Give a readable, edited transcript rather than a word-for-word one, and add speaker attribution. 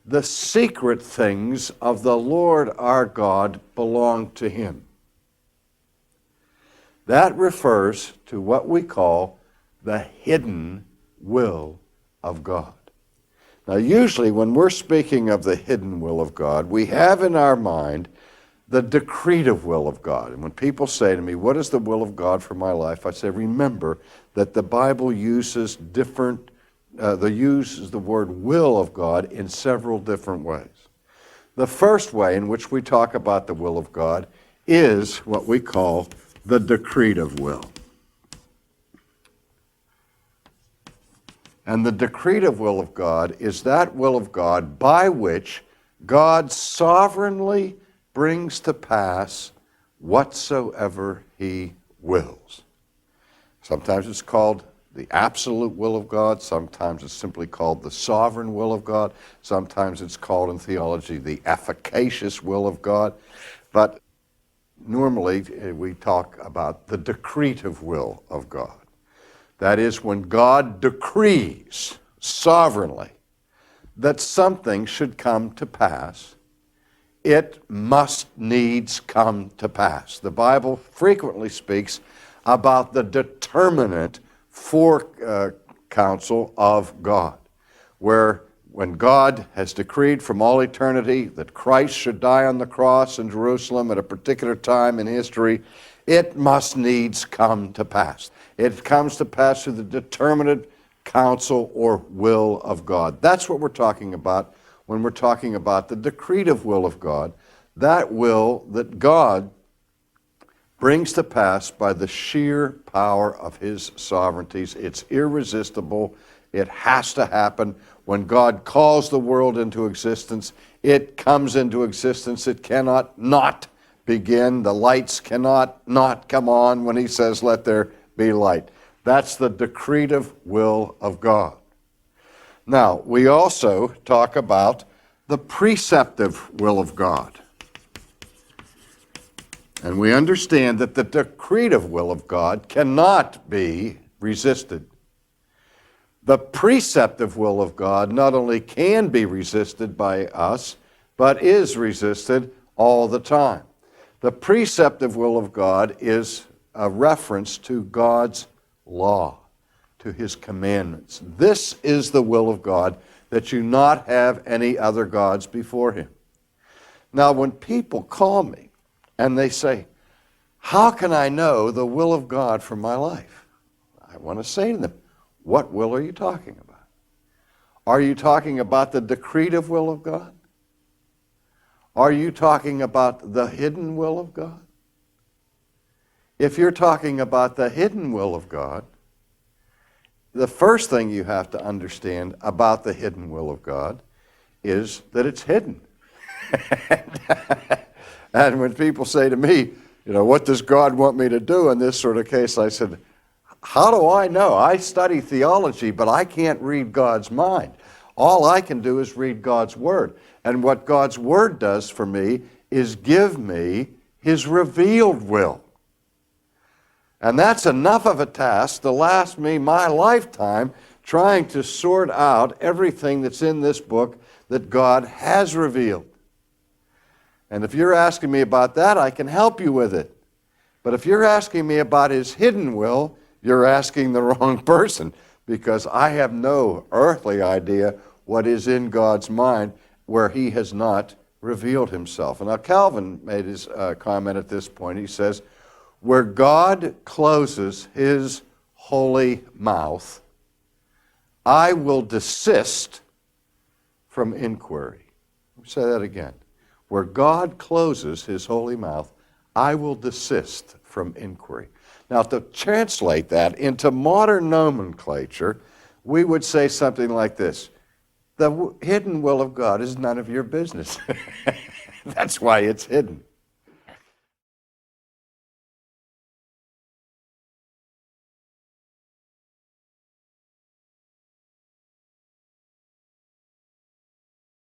Speaker 1: the secret things of the Lord our God belong to him. That refers to what we call the hidden will of God. Now, usually when we're speaking of the hidden will of God, we have in our mind the decretive will of God. And when people say to me, what is the will of God for my life? I say, remember that the Bible uses the word will of God in several different ways. The first way in which we talk about the will of God is what we call the decretive will. And the decretive will of God is that will of God by which God sovereignly brings to pass whatsoever he wills. Sometimes it's called the absolute will of God. Sometimes it's simply called the sovereign will of God. Sometimes it's called in theology the efficacious will of God. But normally we talk about the decretive will of God. That is, when God decrees sovereignly that something should come to pass, it must needs come to pass. The Bible frequently speaks about the determinate forecounsel of God, where when God has decreed from all eternity that Christ should die on the cross in Jerusalem at a particular time in history, it must needs come to pass. It comes to pass through the determinate counsel or will of God. That's what we're talking about when we're talking about the decretive will of God, that will that God brings to pass by the sheer power of his sovereignties. It's irresistible. It has to happen. When God calls the world into existence, it comes into existence. It cannot not begin. The lights cannot not come on when he says, let there be light. That's the decretive will of God. Now, we also talk about the preceptive will of God. And we understand that the decretive will of God cannot be resisted. The preceptive will of God not only can be resisted by us, but is resisted all the time. The preceptive will of God is a reference to God's law, to his commandments. This is the will of God, that you not have any other gods before him. Now, when people call me and they say, how can I know the will of God for my life? I want to say to them, what will are you talking about? Are you talking about the decretive will of God? Are you talking about the hidden will of God? If you're talking about the hidden will of God, the first thing you have to understand about the hidden will of God is that it's hidden. And when people say to me, what does God want me to do in this sort of case? I said, how do I know? I study theology, but I can't read God's mind. All I can do is read God's Word. And what God's Word does for me is give me his revealed will. And that's enough of a task to last me my lifetime trying to sort out everything that's in this book that God has revealed. And if you're asking me about that, I can help you with it. But if you're asking me about his hidden will, you're asking the wrong person, because I have no earthly idea what is in God's mind where he has not revealed himself. And now Calvin made his comment at this point. He says, where God closes his holy mouth, I will desist from inquiry. Let me say that again. Where God closes his holy mouth, I will desist from inquiry. Now, to translate that into modern nomenclature, we would say something like this. The hidden will of God is none of your business. That's why it's hidden.